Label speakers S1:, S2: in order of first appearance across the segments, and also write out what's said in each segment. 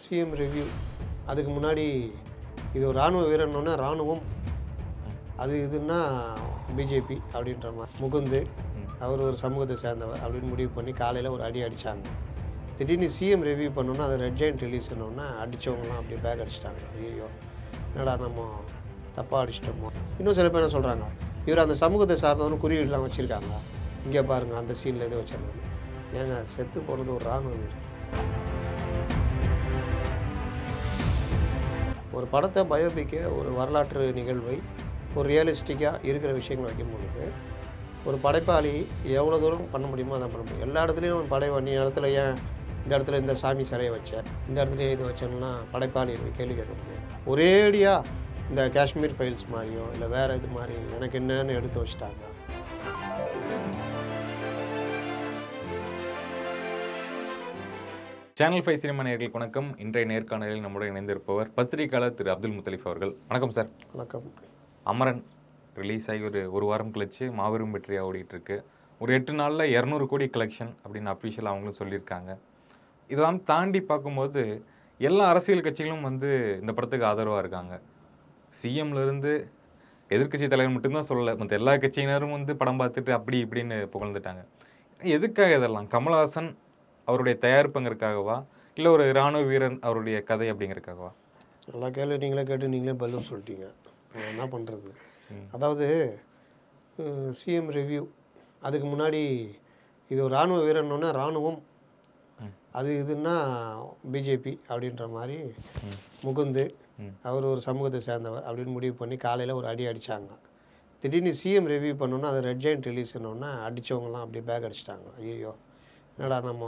S1: CM review அதுக்கு முன்னாடி இது ஒரு இராணுவ வீரன்னொன்னே இராணுவம் அது இதுன்னா பிஜேபி அப்படின்ற மாதிரி முகுந்து அவர் ஒரு சமூகத்தை சேர்ந்தவர் அப்படின்னு முடிவு பண்ணி காலையில் ஒரு அடி அடித்தாங்க. திடீர்னு சிஎம் ரிவ்யூ பண்ணோன்னா அது ரெட் ஜெயின்ட் ரிலீஸ்னோன்னா அடித்தவங்களாம் அப்படியே பேக் அடிச்சிட்டாங்க. ஐயோ என்னடா நம்ம தப்பாக அடிச்சிட்டோமோ. இன்னும் சில பேர் என்ன சொல்கிறாங்க, இவர் அந்த சமூகத்தை சார்ந்தவரும் குறியீடுலாம் வச்சுருக்காங்க, இங்கே பாருங்கள் அந்த சீனில் எது வச்சிருந்தாங்க. ஏங்க செத்து போனது ஒரு இராணுவ வீரர். ஒரு படத்தை பயோபிக்க ஒரு வரலாற்று நிகழ்வை ஒரு ரியலிஸ்டிக்காக இருக்கிற விஷயங்கள் வைக்கும் பொழுது ஒரு படைப்பாளி எவ்வளோ தூரம் பண்ண முடியுமோ அதை பண்ண முடியும். எல்லா இடத்துலையும் நீ இடத்துல ஏன் இந்த இடத்துல இந்த சாமி சிலையை வச்சேன், இந்த இடத்துல இது வச்சோம்னா படைப்பாளி கேள்வி கேட்க முடியாது. ஒரேடியாக இந்த காஷ்மீர் ஃபைல்ஸ் மாதிரியோ இல்லை வேறு இது மாதிரி எனக்கு என்னன்னு எடுத்து வச்சுட்டாங்க.
S2: சேனல் 5 சினிமா நேயர்களுக்கு வணக்கம். இன்றைய நேர்காணலில் நம்முடன் இணைந்திருப்பவர் பத்திரிகையாளர் திரு அப்துல் முத்தலிஃப் அவர்கள். வணக்கம் சார்.
S1: வணக்கம்.
S2: அமரன் ரிலீஸ் ஆகி ஒரு வாரம் கழிச்சு மாபெரும் வெற்றியாக ஓடிட்டு இருக்கு. ஒரு 8 நாளில் 200 கோடி கலெக்ஷன் அப்படின்னு அஃபிஷியலாக அவங்களும் சொல்லியிருக்காங்க. இதெல்லாம் தாண்டி பார்க்கும்போது எல்லா அரசியல் கட்சிகளும் இந்த படத்துக்கு ஆதரவாக இருக்காங்க. சிஎம்லேருந்து எதிர்க்கட்சி தலைவர் மட்டும்தான் சொல்லலை, மற்ற எல்லா கட்சியினரும் படம் பார்த்துட்டு அப்படி இப்படின்னு புகழ்ந்துட்டாங்க. எதுக்காக இதெல்லாம்? கமல்ஹாசன் அவருடைய தயாரிப்புங்கிறதுக்காகவா, இல்லை ஒரு இராணுவ வீரன் அவருடைய கதை அப்படிங்கிறதுக்காகவா?
S1: எல்லா கேள்வி நீங்களே கேட்டு நீங்களே பதிலும் சொல்லிட்டீங்க. என்ன பண்ணுறது? அதாவது சிஎம் ரிவ்யூ அதுக்கு முன்னாடி இது ஒரு இராணுவ வீரன்னொன்னே இராணுவம் அது இதுன்னா பிஜேபி அப்படின்ற மாதிரி முகுந்து அவர் ஒரு சமூகத்தை சேர்ந்தவர் அப்படின்னு முடிவு பண்ணி காலையில் ஒரு அடி அடித்தாங்க. திடீர்னு சிஎம் ரிவ்யூ பண்ணோன்னா அது ரெட் ஜெயின்ட் ரிலீஸ்னோன்னா அடித்தவங்களாம் அப்படியே பேக் அடிச்சிட்டாங்க. ஐயோ என்னடா நம்ம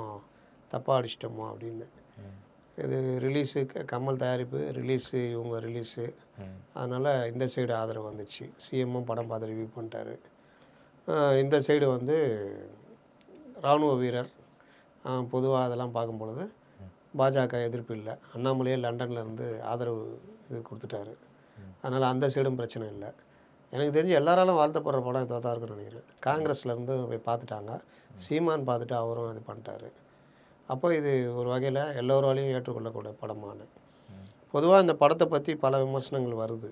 S1: தப்பாக அடிச்சிட்டோமோ அப்படின்னு. இது ரிலீஸு கமல் தயாரிப்பு, ரிலீஸு இவங்க ரிலீஸு, அதனால் இந்த சைடு ஆதரவு வந்துச்சு. சிஎம்மும் படம் பார்த்து ரிவ்யூ பண்ணிட்டாரு. இந்த சைடு இராணுவ வீரர் பொதுவாக அதெல்லாம் பார்க்கும் பொழுது பாஜக எதிர்ப்பு இல்லை. அண்ணாமலையே லண்டன்லேருந்து ஆதரவு இது கொடுத்துட்டாரு. அதனால் அந்த சைடும் பிரச்சனை இல்லை. எனக்கு தெரிஞ்சு எல்லாராலும் வாழ்த்தப்படுற படம் இதாக தான் இருக்குன்னு நினைக்கிறேன். காங்கிரஸ்லேருந்து போய் பார்த்துட்டாங்க, சீமான் பார்த்துட்டு அவரும் இது பண்ணிட்டாரு. அப்போ இது ஒரு வகையில் எல்லோராலையும் ஏற்றுக்கொள்ளக்கூடிய படமான. பொதுவாக இந்த படத்தை பற்றி பல விமர்சனங்கள் வருது.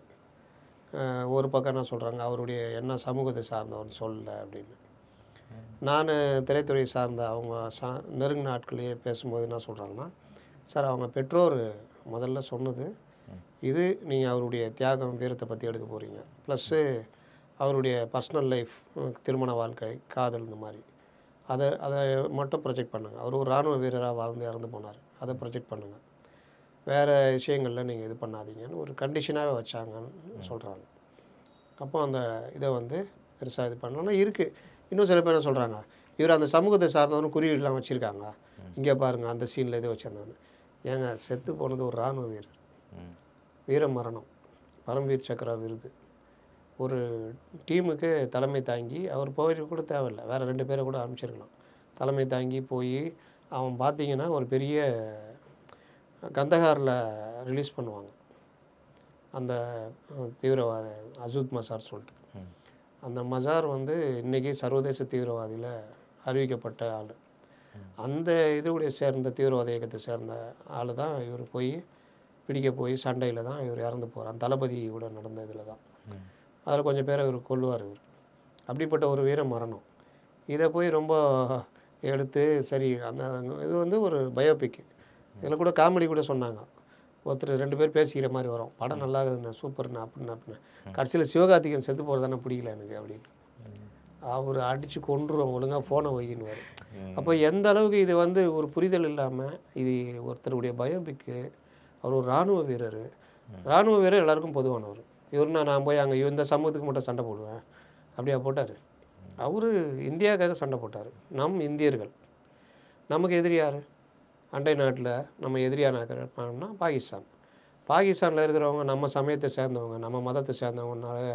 S1: ஒரு பக்கம் என்ன சொல்கிறாங்க, அவருடைய என்ன சமூகத்தை சார்ந்தவன் சொல்லலை அப்படின்னு. நான் திரைத்துறை சார்ந்த அவங்க நெருங்கின நாட்களையே பேசும்போது என்ன சொல்கிறாங்கன்னா, சார் அவங்க பெற்றோர் முதல்ல சொன்னது இது, நீங்கள் அவருடைய தியாகம் வீரத்தை பற்றி எடுக்க போகிறீங்க, ப்ளஸ்ஸு அவருடைய பர்சனல் லைஃப், திருமண வாழ்க்கை, காதல், இந்த மாதிரி அதை மட்டும் ப்ரொஜெக்ட் பண்ணுங்கள். அவர் ஒரு இராணுவ வீரராக வாழ்ந்து இறந்து போனார், அதை ப்ரொஜெக்ட் பண்ணுங்கள், வேறு விஷயங்களில் நீங்கள் இது பண்ணாதீங்கன்னு ஒரு கண்டிஷனாகவே வச்சாங்கன்னு சொல்கிறாங்க. அப்போ அந்த இதை பெருசாக இது பண்ணலாம் இருக்குது. இன்னும் சில பேர் என்ன சொல்கிறாங்க, இவர் அந்த சமூகத்தை சார்ந்தவரும் குறியீடுலாம் வச்சுருக்காங்க, இங்கே பாருங்கள் அந்த சீனில் எது வச்சுருந்தாங்க. ஏங்க செத்து போனது ஒரு இராணுவ வீரர், வீர மரணம், பரம்வீர் சக்ரா விருது. ஒரு டீமுக்கு தலைமை தாங்கி அவர் போயிட்டு கூட தேவையில்லை, வேறு 2 பேரை கூட அனுப்பிச்சிருக்கலாம். தலைமை தாங்கி போய் அவன் பார்த்தீங்கன்னா ஒரு பெரிய கந்தகாரில் ரிலீஸ் பண்ணுவாங்க அந்த தீவிரவாத அசூத் மசார் சொல்லிட்டு. அந்த மசார் இன்றைக்கி சர்வதேச தீவிரவாதியில் அறிவிக்கப்பட்ட ஆள். அந்த இதுடைய சேர்ந்த தீவிரவாத இயக்கத்தை சேர்ந்த ஆள் தான் இவர் போய் பிடிக்க போய் சண்டையில் தான் இவர் இறந்து போகிறார். தளபதியோட நடந்த இதில் தான். அதில் கொஞ்சம் பேரை இவர் கொல்லுவார். இவர் அப்படிப்பட்ட ஒரு வீர மரணம். இதை போய் ரொம்ப எடுத்து சரி அந்த இது ஒரு பயோபிக். இதில் கூட காமெடி கூட சொன்னாங்க, ஒருத்தர் 2 பேர் பேசிக்கிற மாதிரி வரும், படம் நல்லா இருக்குதுண்ணா, சூப்பர்ண்ணா அப்படின்னு. கடைசியில் சிவகார்த்திகேயன் செத்து போகிறது தானே பிடிக்கல எனக்கு அப்படின்னு. அவர் அடித்து கொன்றுவோம், ஒழுங்காக ஃபோனை வைக்கின்னு. அப்போ எந்த அளவுக்கு இது ஒரு புரிதல் இல்லாமல், இது ஒருத்தருடைய பயோபிக்கு. அவர் ஒரு இராணுவ வீரர். இராணுவ வீரர் எல்லாருக்கும் பொதுவானவர். இவருன்னா நான் போய் அங்கே இந்த சமூகத்துக்கு மட்டும் சண்டை போடுவேன் அப்படியா போட்டார்? அவர் இந்தியாவுக்காக சண்டை போட்டார். இந்தியர்கள் நமக்கு எதிரி யார்? அண்டை நாட்டில் நம்ம எதிரியானாக்கணும்னா பாகிஸ்தான். பாகிஸ்தானில் இருக்கிறவங்க நம்ம சமயத்தை சேர்ந்தவங்க, நம்ம மதத்தை சேர்ந்தவங்கனால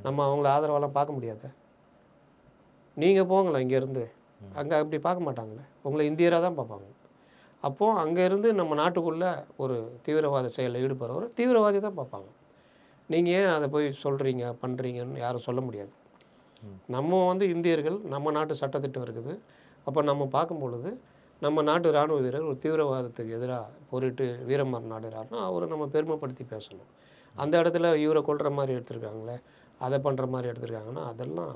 S1: நம்ம அவங்கள ஆதரவெல்லாம் பார்க்க முடியாது. நீங்கள் போங்களேன் இங்கேருந்து, அங்கே அப்படி பார்க்க மாட்டாங்களே, உங்களை இந்தியராக தான் பார்ப்பாங்க. அப்போது அங்கேருந்து நம்ம நாட்டுக்குள்ளே ஒரு தீவிரவாத செயலில் ஈடுபடுறவர் தீவிரவாதி தான் பார்ப்பாங்க. நீங்கள் ஏன் அதை போய் சொல்கிறீங்க பண்ணுறீங்கன்னு யாரும் சொல்ல முடியாது. நம்ம இந்தியர்கள், நம்ம நாட்டு சட்டத்திட்டம் இருக்குது. அப்போ நம்ம பார்க்கும் பொழுது நம்ம நாட்டு இராணுவ வீரர் ஒரு தீவிரவாதத்துக்கு எதிராக போரிட்டு வீரமரணம் நாடுறாருன்னா அவரை நம்ம பெருமைப்படுத்தி பேசணும். அந்த இடத்துல இவரை கொல்ற மாதிரி எடுத்திருக்காங்களே, அதை பண்ணுற மாதிரி எடுத்திருக்காங்கன்னா அதெல்லாம்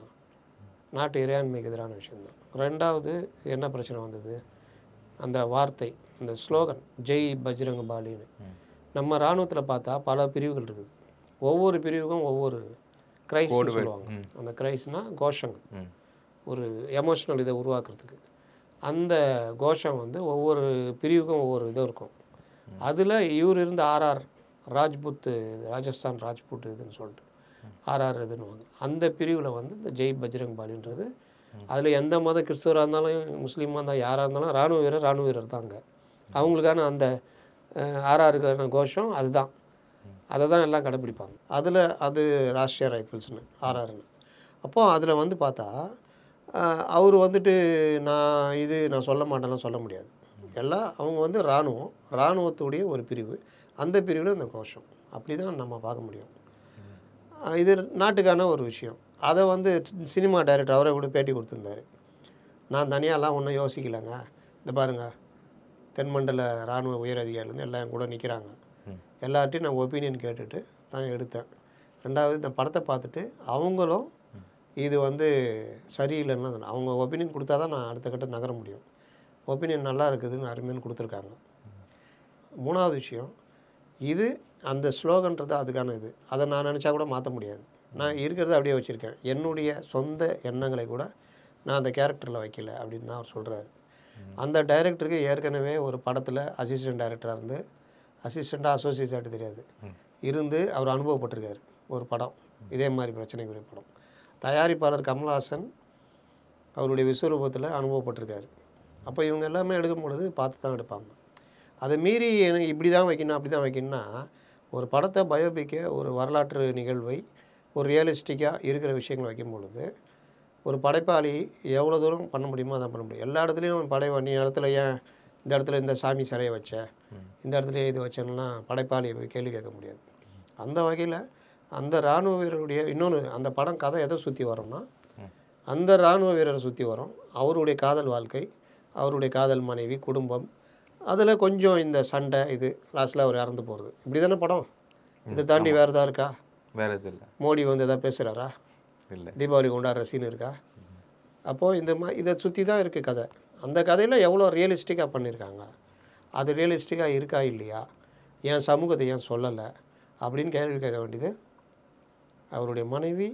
S1: நாட்டு இறையாண்மைக்கு எதிரான விஷயம்தான். ரெண்டாவது என்ன பிரச்சனை வந்தது, அந்த வார்த்தை, அந்த ஸ்லோகன் ஜெய் பஜ்ரங் பாலின்னு. நம்ம இராணுவத்தில் பார்த்தா பல பிரிவுகள் இருக்குது. ஒவ்வொரு பிரிவுக்கும் ஒவ்வொரு கிரைஸ்னு சொல்லுவாங்க. அந்த கிரைஸ்னால் கோஷங்கள், ஒரு எமோஷ்னல் இதை உருவாக்குறதுக்கு. அந்த கோஷம் வந்து ஒவ்வொரு பிரிவுக்கும் ஒவ்வொரு இதுவும் இருக்கும். அதில் இவர் இருந்த ஆர்ஆர் ராஜ்புத், ராஜஸ்தான் ராஜ்புட் இதுன்னு சொல்லிட்டு ஆர்ஆர் இதுன்னுவாங்க. அந்த பிரிவில் வந்து இந்த ஜெய் பஜ்ரங் பாலின்றது, அதில் எந்த மத கிறிஸ்துவராக இருந்தாலும் முஸ்லீமாக இருந்தால் யாராக இருந்தாலும் இராணுவ வீரர் தாங்க. அவங்களுக்கான அந்த ஆர்ஆருக்கான கோஷம் அதுதான். அதை தான் எல்லாம் கடைப்பிடிப்பாங்க. அதில் அது ராஷ்ட்ரிய ரைஃபிள்ஸ்னு ஆர்ஆர்னு. அப்போது அதில் வந்து பார்த்தா அவர் வந்துட்டு நான் சொல்ல மாட்டேன்லாம் சொல்ல முடியாது. எல்லாம் அவங்க வந்து இராணுவத்துடைய ஒரு பிரிவு, அந்த பிரிவில் இந்த கோஷம் அப்படி தான் நம்ம பார்க்க முடியும். இது நாட்டுக்கான ஒரு விஷயம். அதை வந்து சினிமா டைரக்டர் அவரை கூட பேட்டி கொடுத்துருந்தாரு. நான் தனியாலாம் ஒன்றும் யோசிக்கலைங்க, இந்த பாருங்கள் தென்மண்டல இராணுவ உயர் அதிகாரிலேருந்து எல்லாம் கூட நிற்கிறாங்க, எல்லார்ட்டையும் நான் ஒப்பீனியன் கேட்டுட்டு தான் எடுத்தேன். ரெண்டாவது இந்த படத்தை பார்த்துட்டு அவங்களும் இது வந்து சரியில்லைன்னா அவங்க ஒப்பீனியன் கொடுத்தா தான் நான் அடுத்த கட்ட நகர முடியும். ஒப்பீனியன் நல்லா இருக்குதுன்னு அருமைன்னு கொடுத்துருக்காங்க. மூணாவது விஷயம், இது அந்த ஸ்லோகன்றது அதுக்கான இது. அதை நான் நினச்சா கூட மாற்ற முடியாது. நான் இருக்கிறத அப்படியே வச்சுருக்கேன். என்னுடைய சொந்த எண்ணங்களை கூட நான் அந்த கேரக்டரில் வைக்கல அப்படின்னு தான் அவர் சொல்கிறாரு. அந்த டைரக்டருக்கு ஏற்கனவே ஒரு படத்தில் அசிஸ்டன்ட் டைரக்டராக இருந்து, அசிஸ்டண்ட்டாக அசோசியேட் தெரியாது இருந்து அவர் அனுபவப்பட்டிருக்காரு. ஒரு படம் இதே மாதிரி பிரச்சனைக்குரிய படம். தயாரிப்பாளர் கமல்ஹாசன் அவருடைய விஸ்வரூபத்தில் அனுபவப்பட்டிருக்காரு. அப்போ இவங்க எல்லாமே எடுக்கும் பொழுது பார்த்து தான் எடுப்பாங்க. அதை மீறி எனக்கு இப்படி தான் வைக்கணும் அப்படி தான் வைக்கணும்னா, ஒரு படத்தை பயோபிக்கை, ஒரு வரலாற்று நிகழ்வை, ஒரு ரியலிஸ்டிக்காக இருக்கிற விஷயங்கள் வைக்கும் பொழுது ஒரு படைப்பாளி எவ்வளோ தூரம் பண்ண முடியுமோ அதை பண்ண முடியும். எல்லா இடத்துலையும் நீ இடத்துல ஏன் இந்த இடத்துல இந்த சாமி சிலையை வச்ச, இந்த இடத்துல இது வச்சேன்னா படைப்பாளியை போய் கேள்வி கேட்க முடியாது. அந்த வகையில் அந்த இராணுவ வீரருடைய இன்னொன்று, அந்த படம் கதை எதை சுற்றி வரும்னா, அந்த இராணுவ வீரரை சுற்றி வரும். அவருடைய காதல் வாழ்க்கை, அவருடைய காதல் மனைவி, குடும்பம், அதில் கொஞ்சம் இந்த சண்டை, இது லாஸ்ட்டில் அவர் இறந்து போகிறது. இப்படி தானே படம். இதை தாண்டி வேறு எதாவது இருக்கா?
S2: வேறு எது இல்லை.
S1: மோடி வந்து எதாவது பேசுகிறாரா?
S2: இல்லை.
S1: தீபாவளி கொண்டாடுற சீன் இருக்கா? அப்போது இந்த இதை சுற்றி தான் இருக்குது கதை. அந்த கதையில் எவ்வளோ ரியலிஸ்டிக்காக பண்ணியிருக்காங்க, அது ரியலிஸ்டிக்காக இருக்கா இல்லையா, என் சமூகத்தை ஏன் சொல்லலை அப்படின்னு கேள்வி கேட்க வேண்டியது அவருடைய மனைவி,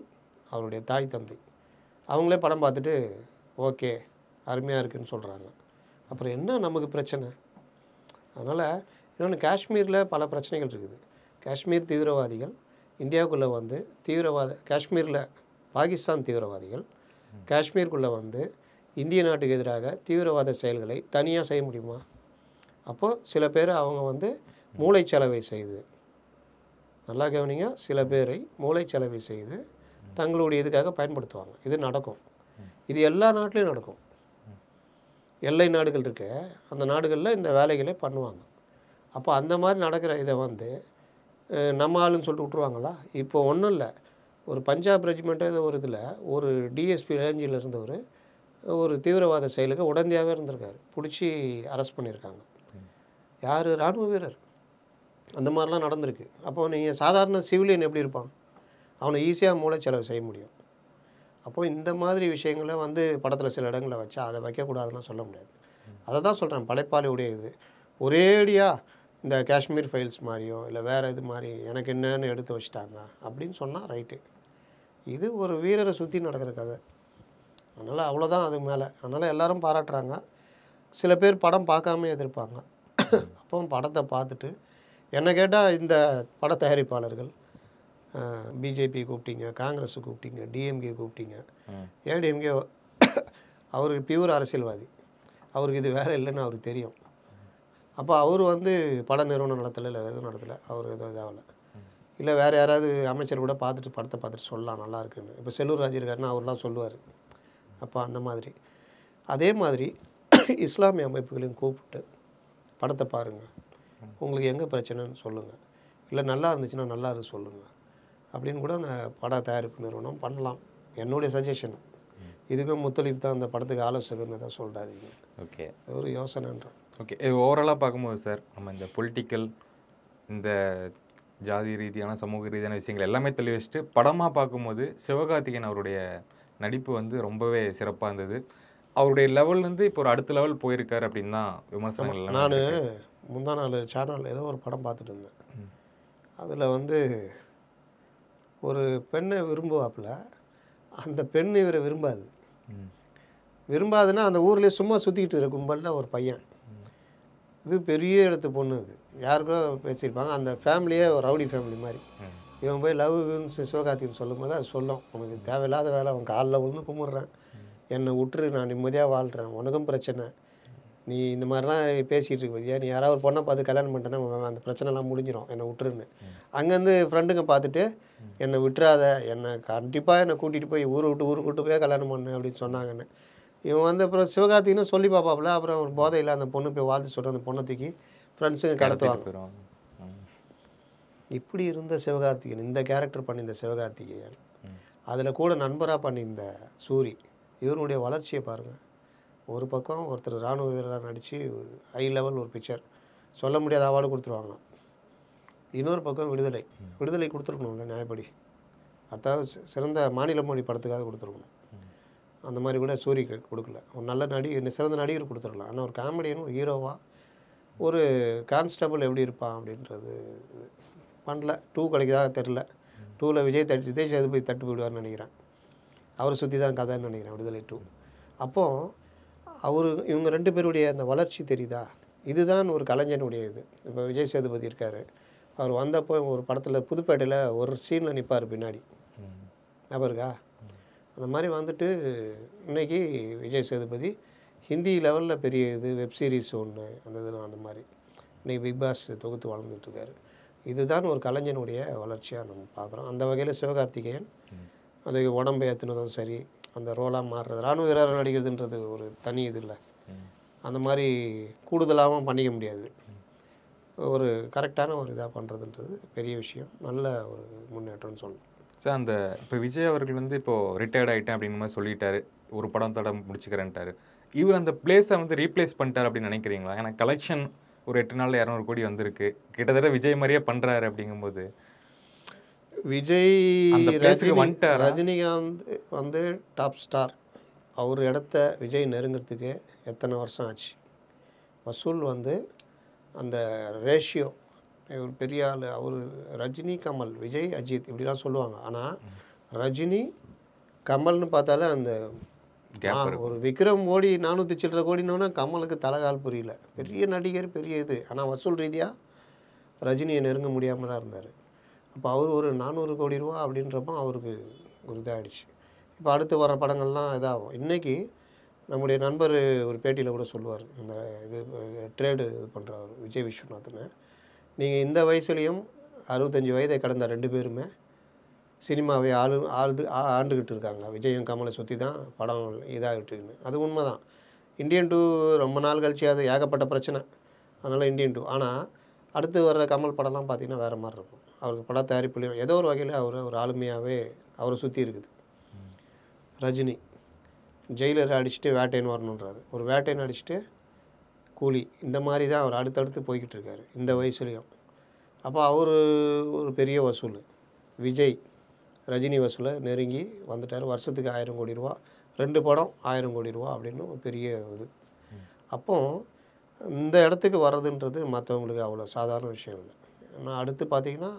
S1: அவருடைய தாய் தந்தை. அவங்களே படம் பார்த்துட்டு ஓகே அருமையாக இருக்குதுன்னு சொல்கிறாங்க. அப்புறம் என்ன நமக்கு பிரச்சனை? அதனால் இன்னொன்று, காஷ்மீரில் பல பிரச்சனைகள் இருக்குது. காஷ்மீர் தீவிரவாதிகள் இந்தியாவுக்குள்ளே வந்து காஷ்மீரில் பாகிஸ்தான் தீவிரவாதிகள் காஷ்மீருக்குள்ளே வந்து இந்திய நாட்டுக்கு எதிராக தீவிரவாத செயல்களை தனியாக செய்ய முடியுமா? அப்போது சில பேர் அவங்க வந்து மூளைச்சலவை செய்து, நல்லா கவனிங்க, சில பேரை மூளைச்சலவை செய்து தங்களுடைய இதுக்காக பயன்படுத்துவாங்க. இது நடக்கும். இது எல்லா நாட்டிலையும் நடக்கும். எல்லை நாடுகள் இருக்க அந்த நாடுகளில் இந்த வேலைகளே பண்ணுவாங்க. அப்போ அந்த மாதிரி நடக்கிற இதை வந்து நம்ம ஆளுன்னு சொல்லிட்டு விட்ருவாங்களா? இப்போ ஒன்றும் இல்லை, ஒரு பஞ்சாப் ரெஜிமெண்ட்டோ ஏதோ ஒரு இதில் ஒரு டிஎஸ்பி ரேஞ்சில் இருந்தவர் ஒரு தீவிரவாத செயலுக்கு உடந்தையாகவே இருந்திருக்காரு. பிடிச்சி அரெஸ்ட் பண்ணியிருக்காங்க. யார்? இராணுவ வீரர். அந்த மாதிரிலாம் நடந்திருக்கு. அப்போது நீங்கள் சாதாரண சிவிலியன் எப்படி இருப்பான்? அவனை ஈஸியாக மூளைச்சலவை செய்ய முடியும். அப்போது இந்த மாதிரி விஷயங்களை வந்து படத்தில் சில இடங்களில் வச்சா அதை வைக்கக்கூடாதுன்னு சொல்ல முடியாது. அதை தான் சொல்கிறேன், படைப்பாளியுடைய இது ஒரேடியாக இந்த காஷ்மீர் ஃபைல்ஸ் மாதிரியோ இல்லை வேறு இது மாதிரி எனக்கு என்னன்னு எடுத்து வச்சுட்டாங்க அப்படின்னு சொன்னால் ரைட்டு. இது ஒரு வீரரை சுற்றி நடக்கிற கதை. அதனால் அவ்வளோதான் அது மேலே. அதனால் எல்லோரும் பாராட்டுறாங்க. சில பேர் படம் பார்க்காம எதிர்ப்பாங்க. அப்போ படத்தை பார்த்துட்டு என்ன கேட்டால், இந்த பட தயாரிப்பாளர்கள் பிஜேபி கூப்பிட்டீங்க, காங்கிரஸ் கூப்பிட்டீங்க, டிஎம்கே கூப்பிட்டீங்க, ஏடிஎம்கே அவருக்கு பியூர் அரசியல்வாதி, அவருக்கு இது வேலை இல்லைன்னு அவருக்கு தெரியும். அப்போ அவர் வந்து பட நிறுவனம் நடத்தலை, இல்லை எதுவும் நடத்தலை, அவர் எதுவும் இதாகலை. இல்லை வேறு யாராவது அமைச்சர் கூட பார்த்துட்டு படத்தை பார்த்துட்டு சொல்லலாம் நல்லா இருக்குன்னு. இப்போ செல்லூர் ராஜு இருக்காருன்னா அவர்லாம் சொல்லுவார். அப்போ அந்த மாதிரி அதே மாதிரி இஸ்லாமிய அமைப்புகளையும் கூப்பிட்டு படத்தை பாருங்கள், உங்களுக்கு எங்கே பிரச்சனைன்னு சொல்லுங்கள், இல்லை நல்லா இருந்துச்சுன்னா நல்லா இருக்கு சொல்லுங்கள் அப்படின்னு கூட அந்த பட தயாரிப்பு நிறுவனம் பண்ணலாம். என்னுடைய சஜஷன் இதுக்கும் முத்தலீஃப் தான் அந்த படத்துக்கு ஆலோசகர்னு தான் சொல்கிறாதீங்க.
S2: ஓகே
S1: அது ஒரு யோசனைன்றேன்.
S2: ஓகே. ஓவராலாக பார்க்கும்போது சார், நம்ம இந்த பொலிட்டிக்கல், இந்த ஜாதி ரீதியான சமூக ரீதியான விஷயங்கள் எல்லாமே தெளிவு வச்சுட்டு படமாக பார்க்கும்போது சிவகார்த்திகேயன் அவருடைய நடிப்பு வந்து ரொம்பவே சிறப்பாக இருந்தது. அவருடைய லெவல்லேருந்து இப்போ ஒரு அடுத்த லெவல் போயிருக்காரு அப்படின்னு தான் விமர்சனங்கள் எல்லாமே
S1: நான்
S2: வந்திருக்கு.
S1: முந்தா நாள் சேனல் ஏதோ ஒரு படம் பார்த்துட்டு இருந்தேன்.
S2: ம்.
S1: அதில் வந்து ஒரு பெண்ணை விரும்புவாப்புல, அந்த பெண் இவரை விரும்பாது.
S2: ம்.
S1: விரும்பாதுன்னா அந்த ஊர்லேயே சும்மா சுற்றிக்கிட்டு இருக்க கும்பலில் ஒரு பையன். இது பெரிய இடத்து பொண்ணு அது. யாருக்கோ பேசியிருப்பாங்க. அந்த ஃபேமிலியே ஒரு ரவுடி ஃபேமிலி மாதிரி.
S2: ம்.
S1: இவன் போய் லவ் சிவகார்த்திகேயன் சொல்லும்போது அது சொல்லும், உனக்கு தேவையில்லாத வேலை, அவன் காலில் விழுந்து கும்பிட்றேன், என்னை விட்டுரு, நான் நிம்மதியாக வாழ்கிறேன், உனக்கும் பிரச்சனை, நீ இந்த மாதிரிலாம் பேசிகிட்டு இருக்க பத்தியா, நீ யாராவது ஒரு பொண்ணை பார்த்து கல்யாணம் பண்ணிட்டேன்னா அந்த பிரச்சனைலாம் முடிஞ்சிடும், என்னை விட்டுருன்னு. அங்கேருந்து ஃப்ரெண்டுங்க பார்த்துட்டு என்னை விட்டுறாத, என்னை கண்டிப்பாக என்னை கூட்டிகிட்டு போய் ஊரை விட்டு கூட்டு போய் கல்யாணம் பண்ணு அப்படின்னு சொன்னாங்கன்னு. இவன் வந்து அப்புறம் சிவகார்த்திகேயனும் சொல்லி பார்ப்பாப்புல. அப்புறம் ஒரு போதையில் அந்த பொண்ணு போய் வாழ்த்து சொல்லிட்டு அந்த பொண்ணை தூக்கி ஃப்ரெண்ட்ஸுங்க கடத்துவாங்க.
S2: போயிடுவாங்க.
S1: இப்படி இருந்த சிவகார்த்திகேயன், இந்த கேரக்டர் பண்ணியிருந்த சிவகார்த்திகேயன், அதில் கூட நண்பராக பண்ணியிருந்த சூரி, இவருடைய வளர்ச்சியை பாருங்கள். ஒரு பக்கம் ஒருத்தர் இராணுவ வீரராக நடித்து ஹை லெவல் ஒரு பிக்சர், சொல்ல முடியாத அவார்டு கொடுத்துருவாங்க. இன்னொரு பக்கம் விடுதலை கொடுத்துருக்கணும்ல நியாயப்படி. அதாவது சிறந்த மாநில மொழி படத்துக்காக கொடுத்துருக்கணும். அந்த மாதிரி கூட சூரிக்கு கொடுக்கல. ஒரு நல்ல சிறந்த நடிகர் கொடுத்துருக்கலாம். ஆனால் ஒரு காமெடியன், ஒரு ஹீரோவாக, ஒரு கான்ஸ்டபிள் எப்படி இருப்பான் அப்படின்றது பண்ணல. 2 கிடைக்குதா தெரில. 2ல் விஜய் சேதுபதி தட்டு போயிடுவார்னு நினைக்கிறேன். அவரை சுற்றி தான் கதைன்னு நினைக்கிறேன் விடுதலை 2. அப்போது இவங்க 2 பேருடைய அந்த வளர்ச்சி தெரியுதா? இதுதான் ஒரு கலைஞனுடைய இது. இப்போ விஜய் சேதுபதி இருக்கார். அவர் வந்தப்போ ஒரு படத்தில் புதுப்பேட்டையில் ஒரு சீனில் நிற்பார் பின்னாடி, ஞாபகம் இருக்கா? அந்த மாதிரி வந்துட்டு இன்றைக்கி விஜய் சேதுபதி ஹிந்தி லெவலில் பெரிய இது வெப் சீரிஸ் ஒன்று அந்த இதில் அந்த மாதிரி இன்றைக்கி பிக் பாஸ் தொகுத்து வளர்ந்துட்டுருக்காரு. இதுதான் ஒரு கலைஞனுடைய வளர்ச்சியாக நம்ம பார்க்குறோம். அந்த வகையில் சிவகார்த்திகேயன் அது உடம்பை ஏற்றுனதும் சரி, அந்த ரோலாக மாறுறது, இராணுவ வீரராக நடிக்கிறதுன்றது ஒரு தனி இது இல்லை. அந்த மாதிரி கூடுதலாகவும் பண்ணிக்க முடியாது. ஒரு கரெக்டான ஒரு இதாக பண்ணுறதுன்றது பெரிய விஷயம். நல்ல ஒரு முன்னேற்றம்னு சொல்லணும்.
S2: சார், அந்த இப்போ விஜய் அவர்கள் வந்து இப்போது ரிட்டையர்ட் ஆகிட்டேன் அப்படின்னு மாதிரி சொல்லிட்டாரு, ஒரு படம் தடம் முடிச்சுக்கிறேன்ட்டாரு. இவர் அந்த பிளேஸை வந்து ரீப்ளேஸ் பண்ணிட்டார் அப்படின்னு நினைக்கிறீங்களா? ஏன்னா கலெக்ஷன் ஒரு 8 நாளில் 200 கோடி வந்திருக்கு. கிட்டத்தட்ட விஜய் மாதிரியே பண்ணுறாரு. அப்படிங்கும்போது
S1: விஜய்
S2: அந்த பிளேஸுக்கு வந்துட்டாரா?
S1: ரஜினிகாந்த் வந்து டாப் ஸ்டார். அவர் இடத்த விஜய் நெருங்கிறதுக்கு எத்தனை வருஷம் ஆச்சு? வசூல் வந்து அந்த ரேஷியோ, இவர் பெரிய ஆள், அவர் ரஜினி, கமல், விஜய், அஜித் இப்படிலாம் சொல்லுவாங்க. ஆனால் ரஜினி கமல்னு பார்த்தாலே அந்த ஒரு விக்ரம் கோடி 400 சில்லற கோடினோன்னா கமலுக்கு தலைகால் புரியல. பெரிய நடிகர், பெரிய இது. ஆனால் வசூல் ரீதியாக ரஜினியை நெருங்க முடியாமல் தான் இருந்தார். அப்போ அவர் ஒரு 400 கோடி ரூபா அப்படின்றப்போ அவருக்கு ஒரு இதாகிடுச்சு. இப்போ அடுத்து வர படங்கள்லாம் இதாகும். இன்றைக்கி நம்முடைய நண்பர் ஒரு பேட்டியில் கூட சொல்லுவார், இந்த இது ட்ரேடு இது பண்ணுறவர் விஜய் விஸ்வநாதன், நீங்கள் இந்த வயசுலேயும் 65 வயதை கடந்த 2 பேருமே சினிமாவை ஆண்டுக்கிட்டு இருக்காங்க. விஜயும் கமலை சுற்றி தான் படம் இதாகிட்டு இருக்குன்னு. அது உண்மை தான். இந்தியன் 2 ரொம்ப நாள் கழிச்சு அது ஏகப்பட்ட பிரச்சனை. அதனால் இந்தியன் 2. ஆனால் அடுத்து வர்ற கமல் படம்லாம் பார்த்திங்கன்னா வேறு மாதிரி இருக்கும். அவருக்கு பட தயாரிப்புலையும் ஏதோ ஒரு வகையில் ஒரு ஆளுமையாகவே அவரை சுற்றி இருக்குது. ரஜினி ஜெயிலரை அடிச்சுட்டு வேட்டைன்னு வரணுன்றாரு, ஒரு வேட்டைன்னு அடிச்சுட்டு கூலி, இந்த மாதிரி தான் அவர் அடுத்தடுத்து போய்கிட்டு இருக்காரு இந்த வயசுலேயும். அப்போ அவர் ஒரு பெரிய வசூல். விஜய் ரஜினி வசூலை நெருங்கி வந்துட்டார். வருஷத்துக்கு 1000 கோடி ரூபா, 2 படம் 1000 கோடி ரூபா அப்படின்னு ஒரு பெரிய இது. அப்போ இந்த இடத்துக்கு வர்றதுன்றது மற்றவங்களுக்கு அவ்வளோ சாதாரண விஷயம் இல்லை. ஆனால் அடுத்து பார்த்திங்கன்னா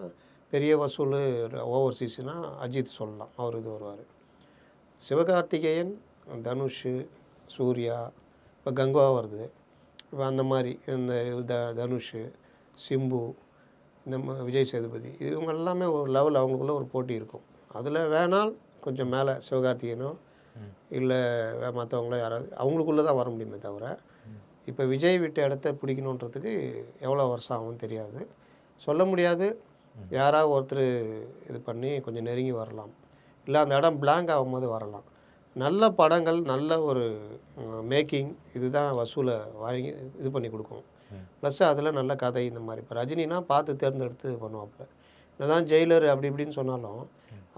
S1: பெரிய வசூல் ஓவர்சீஸ்னால் அஜித் சொல்லலாம், அவர் இது வருவார். சிவகார்த்திகேயன், தனுஷ், சூர்யா, இப்போ கங்குவா வருது. இப்போ அந்த மாதிரி இந்த தனுஷ், சிம்பு, இந்த விஜய் சேதுபதி, இவங்க எல்லாமே ஒரு லெவல் அவங்களுக்குள்ள ஒரு போட்டி இருக்கும். அதில் வேணால் கொஞ்சம் மேலே சிவகார்த்திகேயனோ இல்லை மற்றவங்களோ யாராவது அவங்களுக்குள்ளே தான் வர முடியுமே தவிர, இப்போ விஜய் விட்ட இடத்த பிடிக்கணுன்றதுக்கு எவ்வளோ வருஷம் ஆகும்னு தெரியாது, சொல்ல முடியாது. யாராவது ஒருத்தர் இது பண்ணி கொஞ்சம் நெருங்கி வரலாம், இல்லை அந்த இடம் பிளாங்க் ஆகும்போது வரலாம். நல்ல படங்கள், நல்ல ஒரு மேக்கிங், இதுதான் வசூலை வாங்கி இது பண்ணி கொடுக்கும். ப்ளஸ் அதில் நல்ல கதை இந்த மாதிரி. இப்போ ரஜினினா பார்த்து தேர்ந்தெடுத்து பண்ணுவாப்புல. என்னதான் ஜெயிலர் அப்படி இப்படின்னு சொன்னாலும்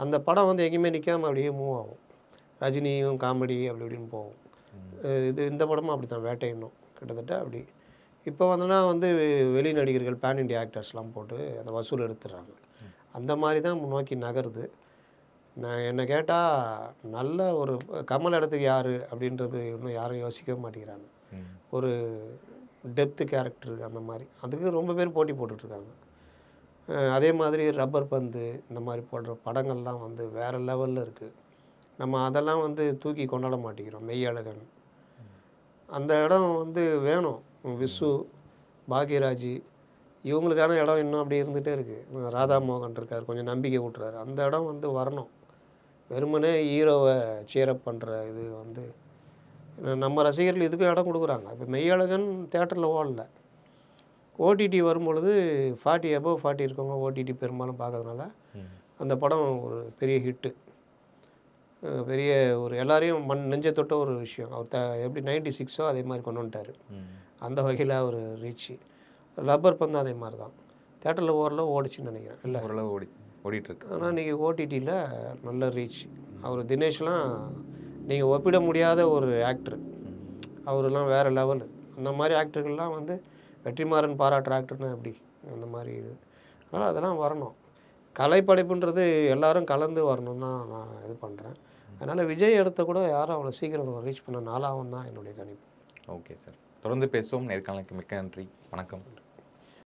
S1: அந்த படம் வந்து எங்கேயுமே நிற்காமல் அப்படியே மூவ் ஆகும். ரஜினியும் காமெடி அப்படி இப்படின்னு போகும். இந்த படமும் அப்படி தான், வேட்டையனும் கிட்டத்தட்ட அப்படி. இப்போ வந்து வெளி நடிகர்கள் பேன் இண்டியா ஆக்டர்ஸ்லாம் போட்டு அந்த வசூல் எடுத்துடுறாங்க. அந்த மாதிரி தான் நோக்கி நகருது. என்னை கேட்டால் நல்ல ஒரு கமல் இடத்துக்கு யார் அப்படின்றது இன்னும் யாரும் யோசிக்கவே மாட்டேங்கிறாங்க. ஒரு டெப்த்து கேரக்டர் அந்த மாதிரி அதுக்கு ரொம்ப பேர் போட்டி போட்டுட்ருக்காங்க. அதே மாதிரி ரப்பர் பந்து இந்த மாதிரி போடுற படங்கள்லாம் வேறு லெவலில் இருக்குது. நம்ம அதெல்லாம் தூக்கி கொண்டாட மாட்டேங்கிறோம். மெய்யழகன் அந்த இடம் வேணும். விசு, பாக்யராஜ் இவங்களுக்கான இடம் இன்னும் அப்படி இருந்துகிட்டே இருக்குது. ராதா மோகன் இருக்கார், கொஞ்சம் நம்பிக்கை ஊட்டுறாரு. அந்த இடம் வரணும். வெறுமனே ஹீரோவை சேரப் பண்ணுற இது நம்ம ரசிகர்கள் இதுக்கும் இடம் கொடுக்குறாங்க. இப்போ மெய்யழகன் தேட்டரில் ஓடல, ஓடிடி வரும்பொழுது 40 above 40 இருக்கவங்க ஓடிடி பெரும்பாலும் பார்க்கறதுனால அந்த படம் ஒரு பெரிய ஹிட்டு. பெரிய ஒரு எல்லாரையும் நெஞ்ச தொட்ட ஒரு விஷயம். அவர் எப்படி 96ஓ அதே மாதிரி கொண்டு வந்துட்டார். அந்த வகையில் ஒரு ரீச்சு. ரப்பர் பந்து அதே மாதிரி தான், தேட்டரில் ஓடிச்சுன்னு நினைக்கிறேன். இல்லை
S2: ஓரளவு ஓடிட்டுருக்கு.
S1: ஆனால் இன்றைக்கி ஓடிடியில் நல்ல ரீச். அவர் தினேஷ்லாம் நீங்கள் ஒப்பிட முடியாத ஒரு ஆக்டர். அவரெல்லாம் வேறு லெவலு. அந்த மாதிரி ஆக்டர்கள்லாம் வெற்றிமாறன் பாராட்டுற ஆக்டர்னா எப்படி அந்த மாதிரி இது. அதனால் அதெல்லாம் வரணும். கலைப்படைப்புன்றது எல்லாரும் கலந்து வரணும் தான் நான் இது பண்ணுறேன். அதனால் விஜய் இடத்த கூட யாரும் அவ்வளோ சீக்கிரம் ரீச் பண்ண நாளாகும் தான் என்னுடைய கணிப்பு.
S2: ஓகே சார், தொடர்ந்து பேசுவோம். நேர்காணலுக்கு மிக்க நன்றி. வணக்கம்.